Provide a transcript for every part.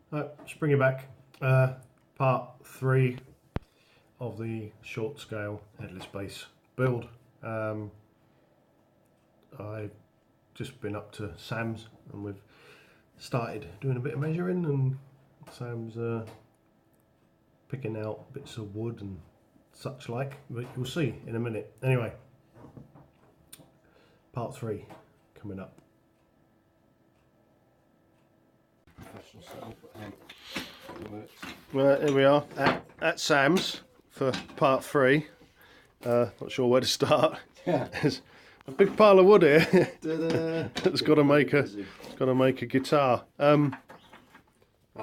Let's bring you back. Part 3 of the short scale headless base build. I've just been up to Sam's and we've started doing a bit of measuring, and Sam's picking out bits of wood and such like, but you'll see in a minute. Anyway, part 3 coming up. Well, here we are at Sam's for part 3. Not sure where to start. Yeah. There's a big pile of wood here. It's got to make a guitar. I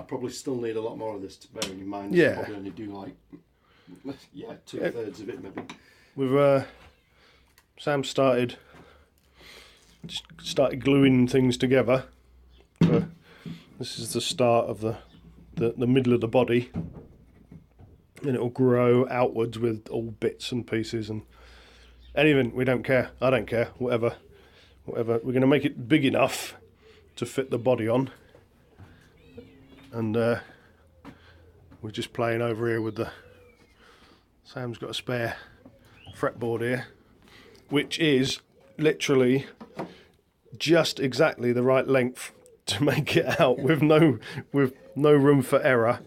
probably still need a lot more of this, to bear in mind. Yeah. I'll probably only do like 2/3 of it maybe. We've Sam started gluing things together. This is the start of the middle of the body, and it'll grow outwards with all bits and pieces and anything. We don't care. I don't care. Whatever. We're going to make it big enough to fit the body on, and we're just playing over here with the. Sam's got a spare fretboard here, which is literally just exactly the right length to make it out with no room for error.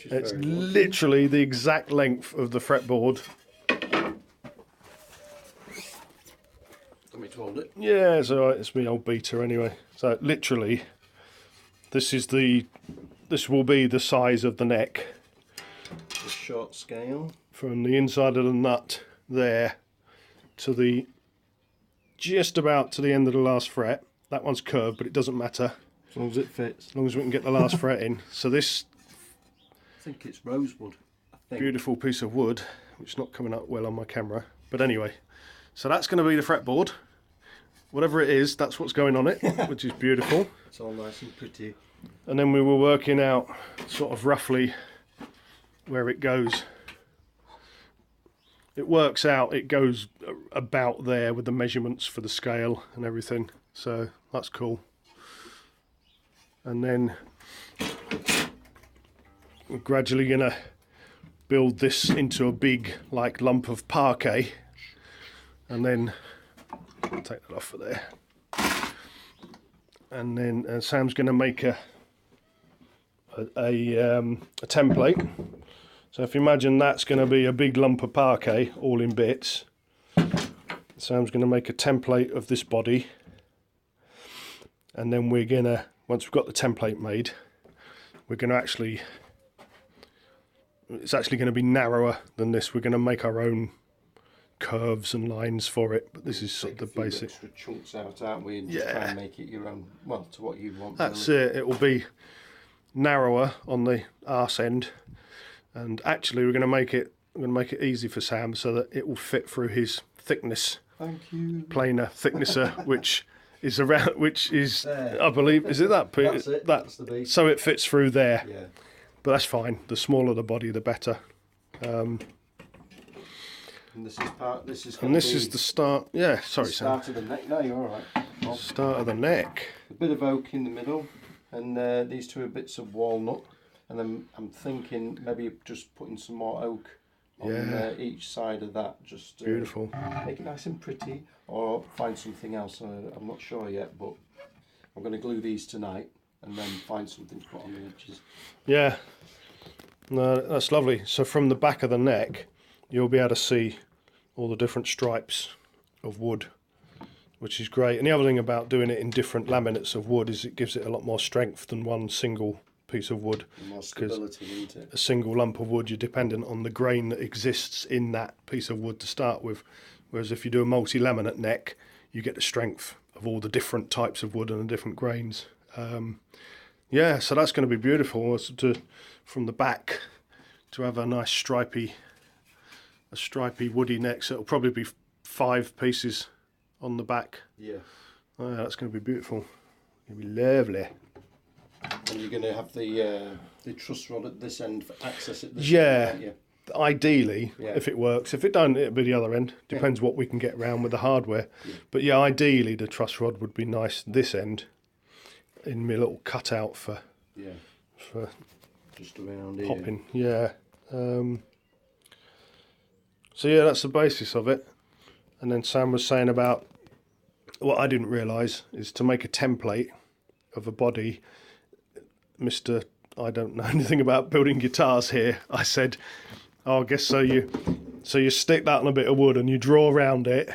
It's literally the exact length of the fretboard. Let me hold it. Yeah, it's alright. It's my old Beta anyway. So literally, this will be the size of the neck. The short scale. From the inside of the nut there to just about to the end of the last fret. That one's curved, but it doesn't matter. As long as it fits. As long as we can get the last fret in. So this I think it's rosewood. beautiful piece of wood, which is not coming up well on my camera. But anyway, so that's going to be the fretboard. Whatever it is, that's what's going on it, which is beautiful. It's all nice and pretty. And then we were working out sort of roughly where it goes. It works out, it goes about there with the measurements for the scale and everything. So that's cool. And then we're gradually going to build this into a big like lump of parquet, and then I'll take that off of there. And then Sam's going to make a template. So if you imagine that's going to be a big lump of parquet all in bits, Sam's going to make a template of this body, and then we're going to, once we've got the template made, we're going to it's actually going to be narrower than this. We're going to make our own curves and lines for it, but this is sort of the basic. Extra chunks out, aren't we? And just try and make it your own, well, to what you want. That's really. it. It will be narrower on the arse end, and actually we're going to make it easy for Sam so that it will fit through his thickness. Thank you. Planer thicknesser, which is there. I believe, is it that? That's it. That's the beast. So it fits through there. Yeah. But that's fine. The smaller the body, the better. And this is. And this is the start. Yeah, sorry, Sam. Start of the neck. No, you're all right. Start of the neck. A bit of oak in the middle, and these two are bits of walnut. And then I'm thinking maybe just putting some more oak on each side of that. Just beautiful. Make it nice and pretty, or find something else. I'm not sure yet, but I'm going to glue these tonight and then find something to put on the edges. Yeah. No, that's lovely. So from the back of the neck, you'll be able to see all the different stripes of wood, which is great. And the other thing about doing it in different laminates of wood is it gives it a lot more strength than one single piece of wood. And more stability, isn't it? A single lump of wood, you're dependent on the grain that exists in that piece of wood to start with. Whereas if you do a multi-laminate neck, you get the strength of all the different types of wood and the different grains. Yeah, so that's going to be beautiful from the back to have a nice stripy woody neck. So it'll probably be 5 pieces on the back. Yeah. Oh, yeah, that's going to be beautiful. It's going to be lovely. And you're going to have the truss rod at this end for access at this Yeah. end, aren't you? Ideally, if it works. If it don't, it'll be the other end. Depends what we can get around with the hardware. Yeah. But yeah, ideally the truss rod would be nice this end in my little cutout for for just around here. popping. Yeah. So yeah, that's the basis of it. And then Sam was saying about what I didn't realise is to make a template of a body. Mr. I don't know anything about building guitars here. I said, oh, I guess so. You stick that on a bit of wood and you draw around it,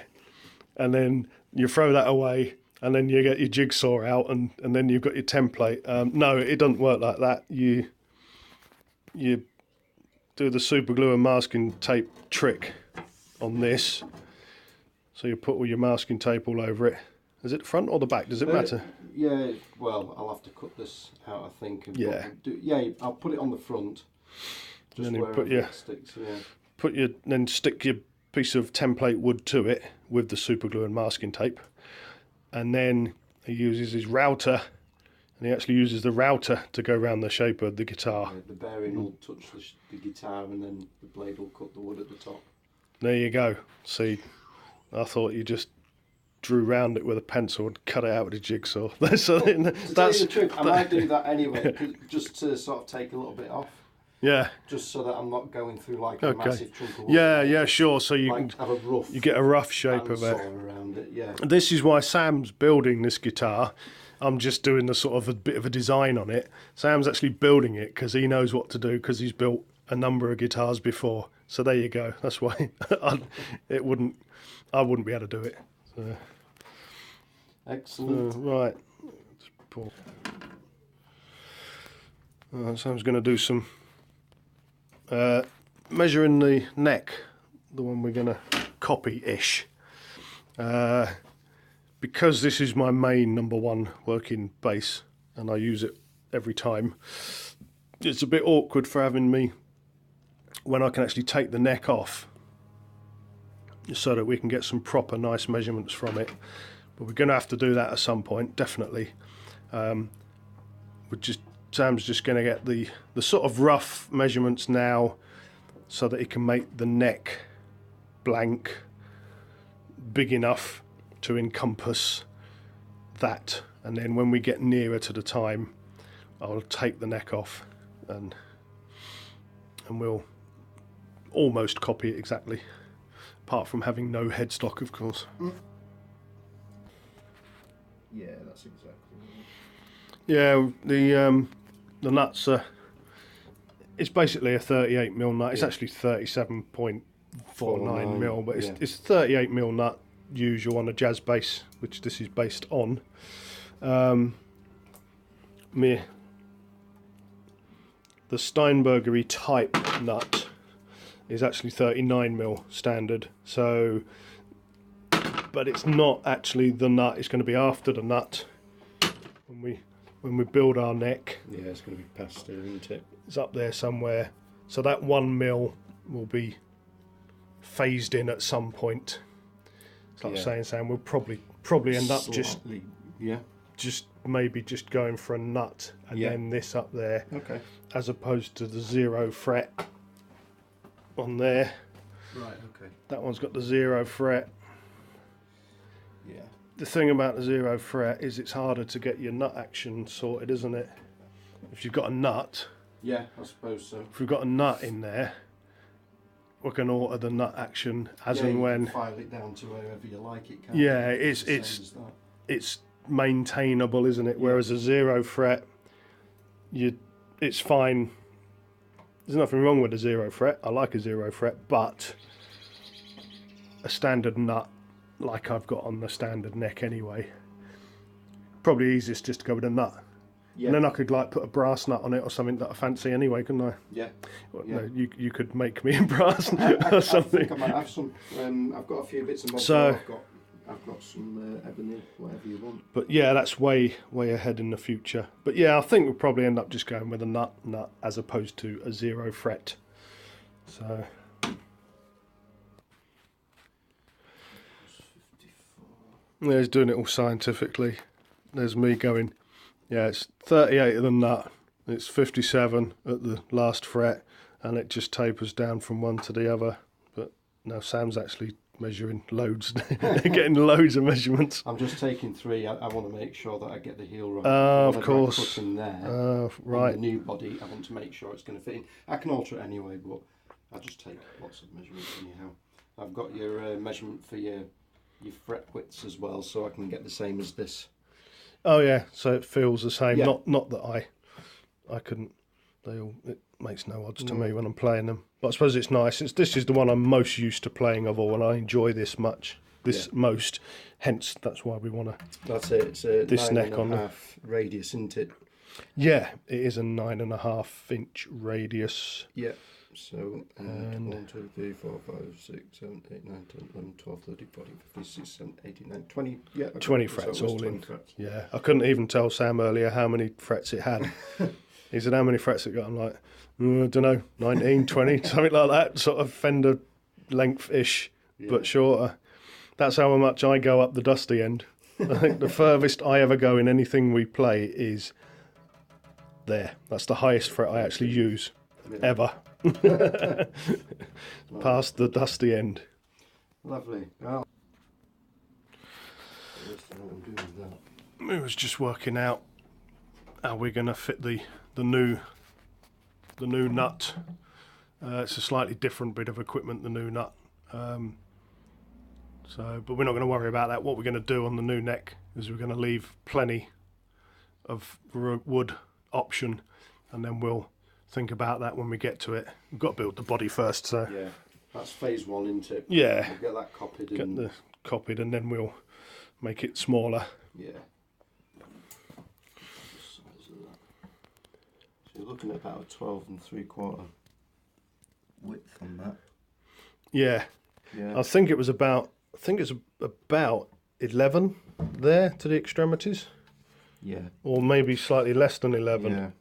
and then you throw that away, and then you get your jigsaw out, and then you've got your template. No, it doesn't work like that. You do the super glue and masking tape trick on this. So you put all your masking tape all over it. Is it the front or the back? Does it matter? Yeah, well, I'll have to cut this out, I think. And I'll put it on the front. Just then where it sticks, yeah. Then stick your piece of template wood to it with the super glue and masking tape. And then he uses his router, and he actually uses the router to go around the shape of the guitar. Yeah, the bearing will touch the guitar, and then the blade will cut the wood at the top. There you go. See, I thought you just drew round it with a pencil and cut it out with a jigsaw. To tell you the truth, I might do that anyway, just to sort of take a little bit off. Yeah. Just so that I'm not going through like a massive chunk of wood. Yeah, sure. So you like can have a rough. You get a rough shape of it. Around it. Yeah. This is why Sam's building this guitar. I'm just doing the sort of a bit of a design on it. Sam's actually building it because he knows what to do, because he's built a number of guitars before. So there you go. That's why I wouldn't be able to do it. So. Excellent. Right. Sam's going to do some measuring the neck, the one we're going to copy-ish. Because this is my main number one working bass, and I use it every time, it's a bit awkward for having me when I can actually take the neck off, so that we can get some proper nice measurements from it. But we're going to have to do that at some point, definitely. Sam's just going to get the sort of rough measurements now, so that he can make the neck blank big enough to encompass that. And then when we get nearer to the time, I'll take the neck off and we'll almost copy it exactly, apart from having no headstock, of course. Yeah, that's exactly right. Yeah, the nuts are, it's basically a 38mm nut. It's actually 37.49mm, but it's 38mm nut, usual on a jazz bass, which this is based on. The Steinbergery type nut is actually 39mm standard, so, but it's not actually the nut. It's going to be after the nut when we build our neck. Yeah, it's going to be past there, isn't it? It's up there somewhere. So that 1mm will be phased in at some point. It's like I was saying, Sam, we'll probably end up just maybe just going for a nut and then this up there, as opposed to the 0 fret on there. Right. Okay. That one's got the 0 fret. Yeah. The thing about the 0 fret is it's harder to get your nut action sorted, isn't it? If you've got a nut. Yeah, I suppose so. If we've got a nut in there, we can alter the nut action as and when. Can file it down to wherever you like it. It's maintainable, isn't it? Whereas a 0 fret, it's fine. There's nothing wrong with a 0 fret. I like a 0 fret, but a standard nut, like I've got on the standard neck anyway, probably easiest just to go with a nut. Yeah. And then I could like put a brass nut on it or something that I fancy anyway, couldn't I? Yeah. Well, no, you could make me a brass or something. I think I might have some. I've got a few bits and bobs. So I've got some ebony, whatever you want. But yeah, that's way ahead in the future. But yeah, I think we'll probably end up just going with a nut as opposed to a 0 fret. So. Yeah, he's doing it all scientifically. There's me going, yeah, it's 38 of the nut, it's 57 at the last fret, and it just tapers down from one to the other. But now Sam's actually measuring loads, getting loads of measurements. I'm just taking 3. I want to make sure that I get the heel right. Of course. Cut in there. Right. On the new body, I want to make sure it's going to fit in. I can alter it anyway, but I just take lots of measurements anyhow. I've got your measurement for your fret widths as well, so I can get the same as this. Oh yeah, so it feels the same. Yeah. Not that I couldn't. It makes no odds to me when I'm playing them. But I suppose it's nice. This is the one I'm most used to playing of all, and I enjoy this most. Hence, that's why we want to. That's it. It's a this 9.5 neck on the radius, isn't it? Yeah, it is a 9.5-inch radius. Yeah. So, 1, 2, 3, 4, 5, 6, 7, 8, 9, 10, 11, 12, 13, 14, 15, 16, 17, 18, 19, 20. Yeah, 20 frets all 20 in. frets. Yeah, I couldn't even tell Sam earlier how many frets it had. He said, how many frets it got? I'm like, I don't know, 19, 20, something like that, sort of fender length-ish, but shorter. That's how much I go up the dusty end. I think the furthest I ever go in anything we play is there. That's the highest fret I actually use, ever. Past the dusty end. Lovely. Well, we was just working out how we're going to fit the new nut. It's a slightly different bit of equipment, the new nut. But we're not going to worry about that. What we're going to do on the new neck is we're going to leave plenty of wood option, and then we'll think about that when we get to it. We've got to build the body first, so yeah, that's phase 1, isn't it? yeah, we'll get that copied. And then we'll make it smaller. Yeah. So you're looking at about a 12 3/4 width on that. Yeah. Yeah. I think it's about 11 there to the extremities. Yeah. Or maybe slightly less than 11. Yeah.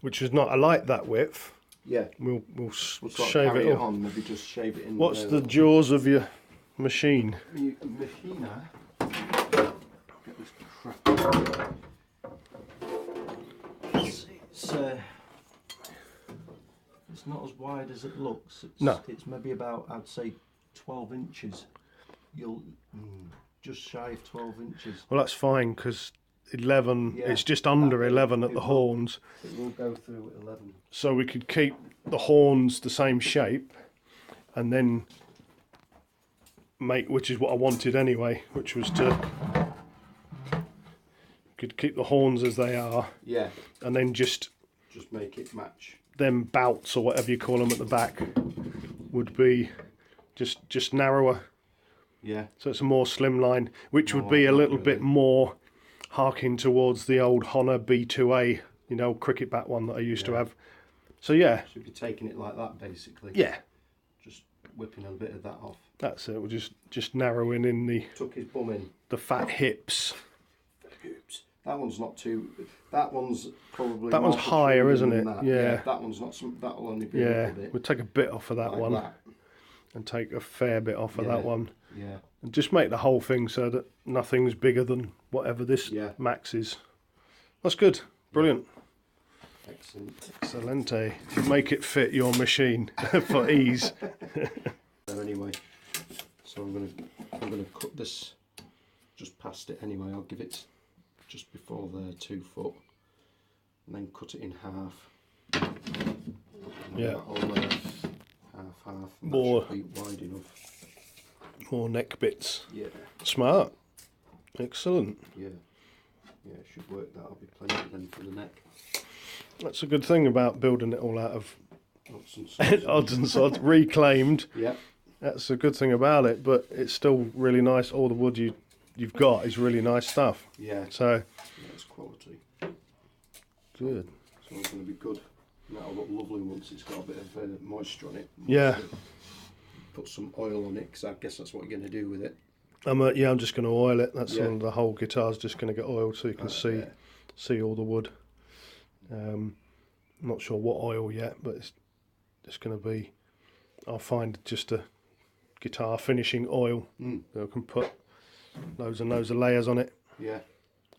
Which is not. I like that width. Yeah. We'll sort of shave carry it on. Maybe just shave it in. What's the jaws of your machine? Machina. Get this crap. It's not as wide as it looks. It's maybe about, I'd say, 12 inches. You'll just shy of 12 inches. Well, that's fine because 11. Yeah, it's just under 11 at the horns. It will go through at 11. So we could keep the horns the same shape, and then make, which is what I wanted anyway, which was to could keep the horns as they are. Yeah. And then just make it match. Them bouts or whatever you call them at the back would be just narrower. Yeah. So it's a more slimline, which would be a little bit more harking towards the old Honor B2A, cricket bat one that I used to have. So yeah. Should be taking it like that basically. Yeah. Just whipping a bit of that off. That's it. We're just narrowing in the. Tuck his bum in. The fat hips. That one's not too. That one's probably. That one's higher, isn't it? Yeah. That one's not. That'll only be a little bit. We'll take a bit off of that like one, that. And take a fair bit off of that one. Yeah. And just make the whole thing so that nothing's bigger than whatever this max is. That's good. Brilliant. Excellent. Excelente. Make it fit your machine for ease. Anyway, so I'm gonna cut this just past it anyway. I'll give it just before the 2 foot, and then cut it in half. Yeah. Half. More should be wide enough. More neck bits. Yeah. Smart. Excellent. Yeah. Yeah, it should work. That'll be plenty then for the neck. That's a good thing about building it all out of odds and sods, reclaimed. Yeah. That's a good thing about it, but it's still really nice. All the wood you've got is really nice stuff. Yeah. So. Yeah, it's quality. Good. So it's going to be good. That'll look lovely once it's got a bit of moisture on it. Yeah. Put some oil on it, because I guess that's what you're going to do with it. I'm just going to oil it. That's all. The whole guitar's just going to get oiled so you can see all the wood. Not sure what oil yet, but it's just going to be. I'll find just a guitar finishing oil. I can put loads and loads of layers on it. Yeah.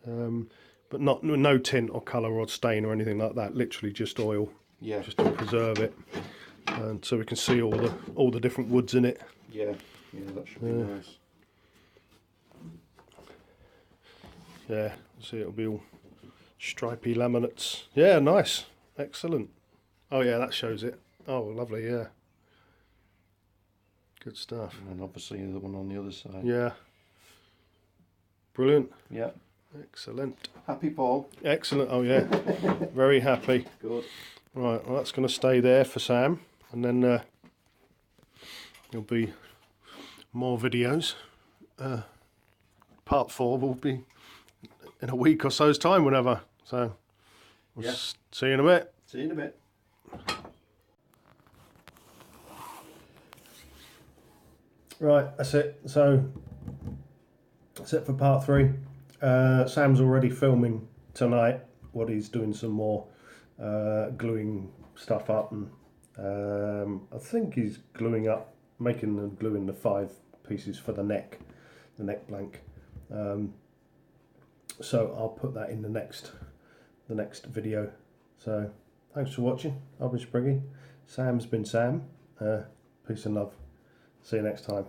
But no tint or colour or stain or anything like that. Literally just oil. Yeah. Just to preserve it, and so we can see all the different woods in it. Yeah. Yeah, that should be nice. Yeah, see, it'll be all stripy laminates. Yeah, nice, excellent. Oh yeah, that shows it. Oh, lovely, yeah. Good stuff. And then obviously the one on the other side. Yeah. Brilliant. Yeah. Excellent. Happy, Paul? Excellent. Oh yeah, very happy. Good. Right, well that's going to stay there for Sam, and then there'll be more videos. Part 4 will be in a week or so's time, whenever. So we'll see you in a bit. See you in a bit. Right, that's it. So that's it for part 3. Sam's already filming tonight what he's doing, some more gluing stuff up, and I think he's gluing the 5 pieces for the neck blank. So I'll put that in the next video. So thanks for watching. I've been Spriggy. Sam's been Sam. Peace and love. See you next time.